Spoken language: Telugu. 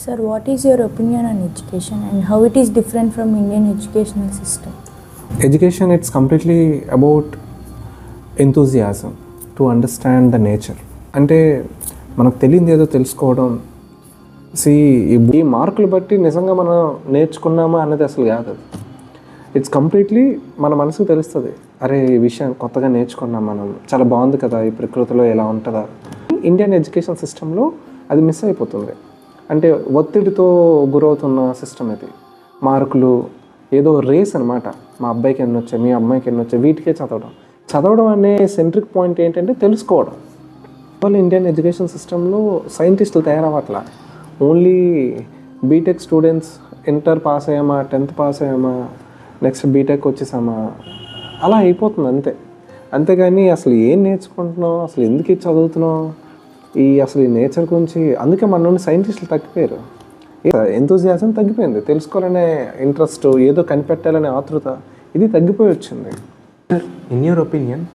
Sir, what is your opinion on education and how it is different from Indian educational system? Education, it's completely about enthusiasm to understand the nature. అంటే మనకు తెలియదు ఏదో తెలుసుకోవడం. ఈ మార్కులు బట్టి నిజంగా మనం నేర్చుకున్నామా అన్నది అసలు కాదు. ఇట్స్ కంప్లీట్లీ మన మనసుకు తెలుస్తుంది. అరే ఈ విషయం కొత్తగా నేర్చుకున్నాం మనం, చాలా బాగుంది కదా, ఈ ప్రకృతిలో ఎలా ఉంటుందా. ఇండియన్ ఎడ్యుకేషన్ సిస్టంలో అది మిస్ అయిపోతుంది. అంటే ఒత్తిడితో గురవుతున్న సిస్టమ్ ఇది. మార్కులు ఏదో రేస్ అనమాట. మా అబ్బాయికి ఎన్ని వచ్చాయి, మీ అమ్మాయికి ఎన్ని వచ్చాయి, వీటికే చదవడం అనే సెంట్రిక్ పాయింట్ ఏంటంటే తెలుసుకోవడం. వాళ్ళు ఇండియన్ ఎడ్యుకేషన్ సిస్టంలో సైంటిస్టులు తయారవ్వట్లా. Only BTech students inter pass అయ్యామా, 10th పాస్ అయ్యామా, నెక్స్ట్ బీటెక్ వచ్చేసామా, అలా అయిపోతుంది అంతే. అంతేగాని అసలు ఏం నేర్చుకుంటున్నాం, అసలు ఎందుకు ఇది చదువుతున్నాం, అసలు ఈ నేచర్ గురించి. అందుకే మన నుండి సైంటిస్టులు తగ్గిపోయారు. ఎంతూజియాజం తగ్గిపోయింది. తెలుసుకోవాలనే ఇంట్రెస్ట్, ఏదో కనిపెట్టాలనే ఆతృత, ఇది తగ్గిపోయి వచ్చింది. In your opinion,